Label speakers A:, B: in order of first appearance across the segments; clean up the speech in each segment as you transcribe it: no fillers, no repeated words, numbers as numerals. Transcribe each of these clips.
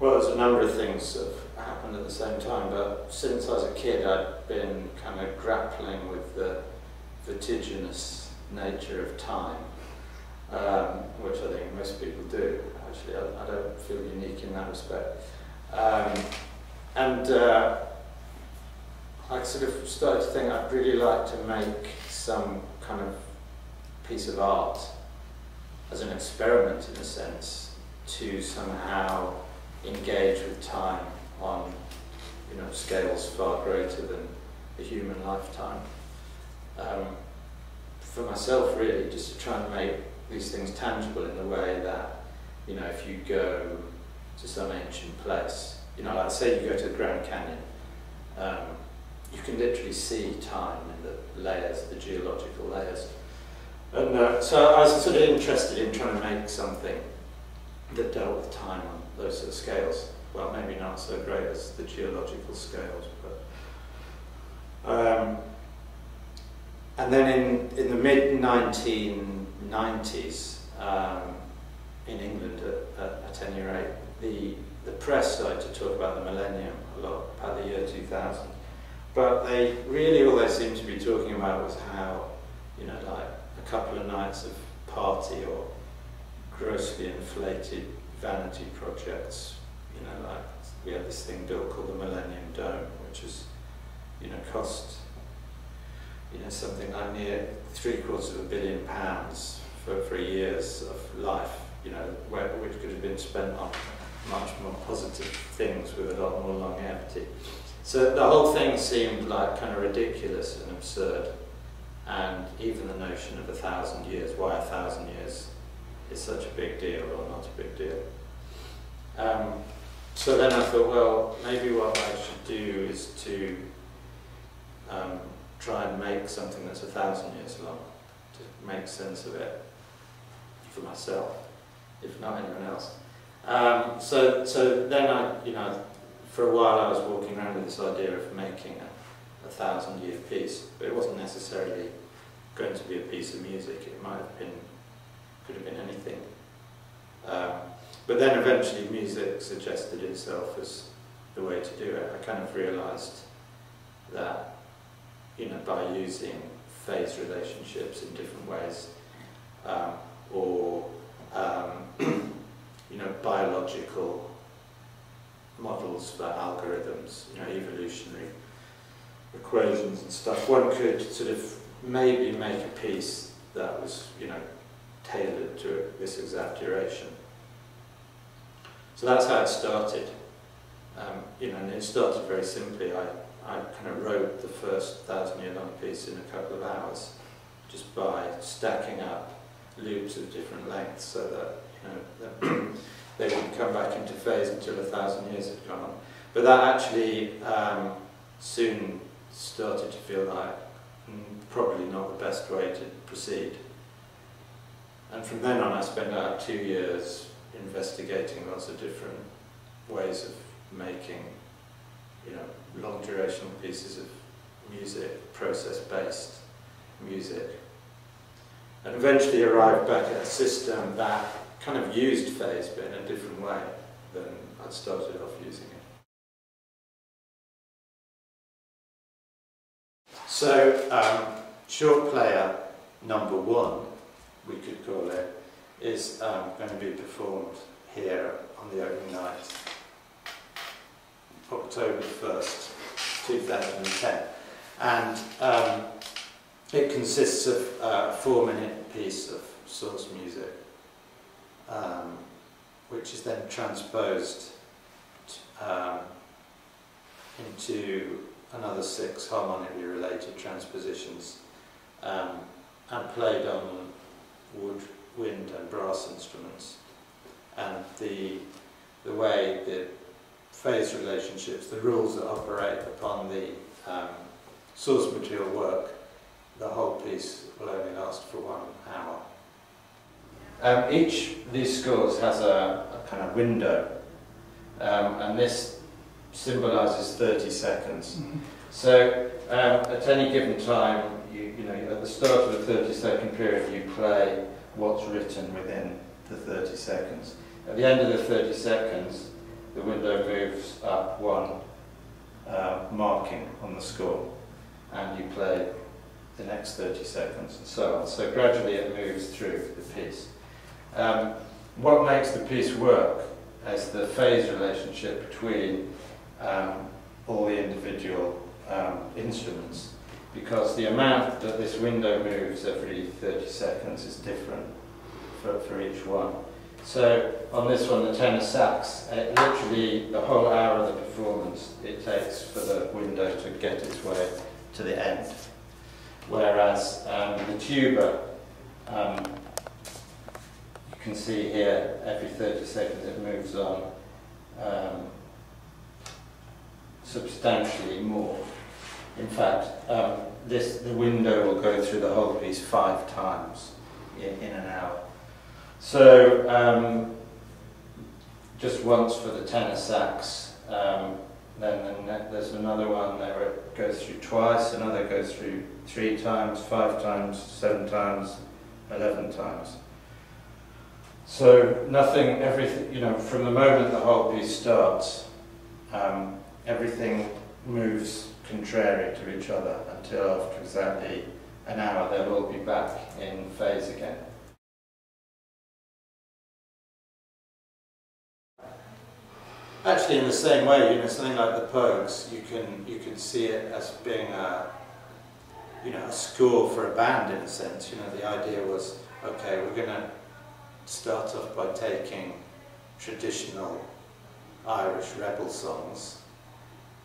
A: Well, there's a number of things that have happened at the same time, but since I was a kid I'd been kind of grappling with the vertiginous nature of time, which I think most people do. Actually, I don't feel unique in that respect. I sort of started to think I'd really like to make some kind of piece of art as an experiment, in a sense, to somehow engage with time on, you know, scales far greater than a human lifetime. For myself, really, just to try and make these things tangible in the way that, you know, if you go to some ancient place, you know, like say you go to the Grand Canyon, you can literally see time in the layers, the geological layers. And so I was sort of interested in trying to make something that dealt with time on those sort of scales. Well, maybe not so great as the geological scales, but and then in the mid-1990s, in England at any rate, the press started to talk about the millennium a lot, about the year 2000. But they really, all they seemed to be talking about was how, you know, like a couple of nights of party or grossly inflated vanity projects. You know, like we had this thing built called the Millennium Dome, which is, you know, cost, you know, something like near £750 million for years of life, you know, which could have been spent on much more positive things with a lot more longevity. So the whole thing seemed like kind of ridiculous and absurd, and even the notion of 1,000 years, why 1,000 years is such a big deal or not a big deal. So then I thought, well, maybe what I should do is to try and make something that's 1,000 years long, to make sense of it for myself, if not anyone else. So then I, you know, for a while I was walking around with this idea of making a 1,000-year piece, but it wasn't necessarily going to be a piece of music. It might have been, could have been anything. But then eventually music suggested itself as the way to do it. I kind of realised that, you know, by using phase relationships in different ways, or you know, biological models for algorithms, you know, evolutionary equations and stuff, one could sort of maybe make a piece that was, you know, tailored to this exact duration. So that's how it started. You know, and it started very simply. I kind of wrote the first 1,000-year-long piece in a couple of hours, just by stacking up loops of different lengths, so that, you know, they wouldn't come back into phase until 1,000 years had gone on. But that actually soon started to feel like probably not the best way to proceed. And from then on I spent about 2 years investigating lots of different ways of making, you know, long durational pieces of music, process-based music, and eventually arrived back at a system that kind of used phase, but in a different way than I'd started off using it. So, Shortplayer number 1, we could call it, is going to be performed here on the opening night, October 1st, 2010. And it consists of a 4-minute piece of source music, which is then transposed into another 6 harmonically related transpositions, and played on wood, wind and brass instruments. And the way the phase relationships, the rules that operate upon the source material work, the whole piece will only last for 1 hour. Each of these scores has a kind of window, and this symbolises 30 seconds. So at any given time, you know, at the start of a 30-second period, you play what's written within the 30 seconds. At the end of the 30 seconds, the window moves up one marking on the score, and you play the next 30 seconds and so on. So gradually it moves through the piece. What makes the piece work is the phase relationship between all the individual instruments, because the amount that this window moves every 30 seconds is different for each one. So on this one, the tenor sax, literally the whole hour of the performance it takes for the window to get its way to the end. Whereas the tuba, you can see here, every 30 seconds it moves on substantially more. In fact, the window will go through the whole piece 5 times in an hour. So just once for the tenor sax, then there's another one there where it goes through twice, another goes through 3 times, 5 times, 7 times, 11 times. So nothing, everything, you know, from the moment the whole piece starts, everything moves contrary to each other until after exactly an hour they'll all be back in phase again. Actually, in the same way, you know, something like the Pogues, you can see it as being a score for a band in a sense. You know, the idea was, okay, we're going to start off by taking traditional Irish rebel songs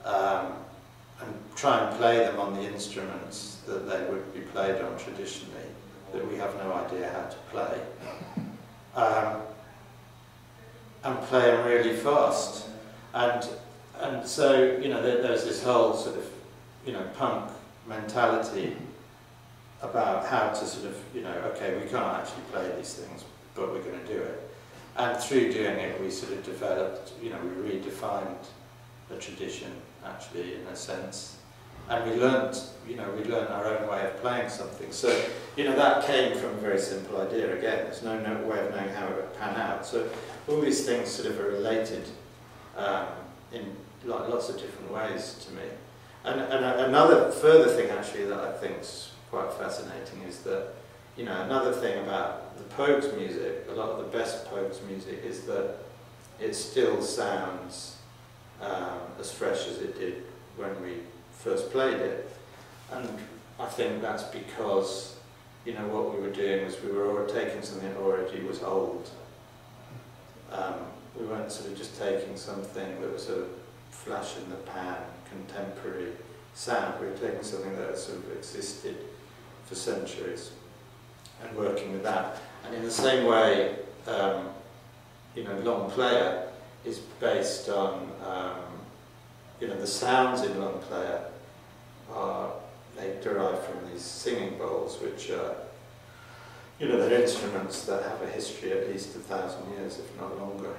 A: and try and play them on the instruments that they would be played on traditionally, that we have no idea how to play, and play them really fast. And so, you know, there's this whole sort of, you know, punk mentality about how to sort of, you know, okay, we can't actually play these things, but we're going to do it. And through doing it, we sort of developed, you know, we redefined the tradition, actually, in a sense. And we learnt, you know, we learnt our own way of playing something. So, you know, that came from a very simple idea. Again, there's no way of knowing how it would pan out. So all these things sort of are related in lots of different ways to me. And another further thing, actually, that I think is quite fascinating is that, you know, another thing about the Pogues music, a lot of the best Pogues music, is that it still sounds as fresh as it did when we first played it. And I think that's because, you know, what we were doing was we were taking something that already was old. We weren't sort of just taking something that was a flash in the pan, contemporary sound. We were taking something that had sort of existed for centuries and working with that. And in the same way, you know, Longplayer is based on, you know, the sounds in Longplayer they derive from these singing bowls, which are, you know, they're instruments that have a history at least 1,000 years, if not longer.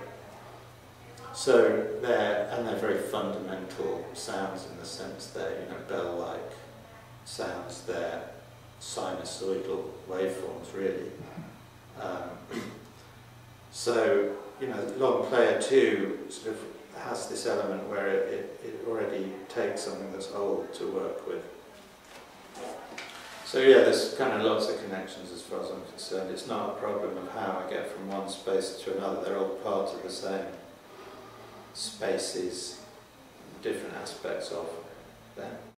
A: So they're very fundamental sounds in the sense they're, you know, bell-like sounds. They're sinusoidal waveforms, really. So, you know, Longplayer too sort of has this element where it already takes something that's old to work with. So yeah, there's kind of lots of connections as far as I'm concerned. It's not a problem of how I get from one space to another. They're all part of the same spaces, different aspects of them.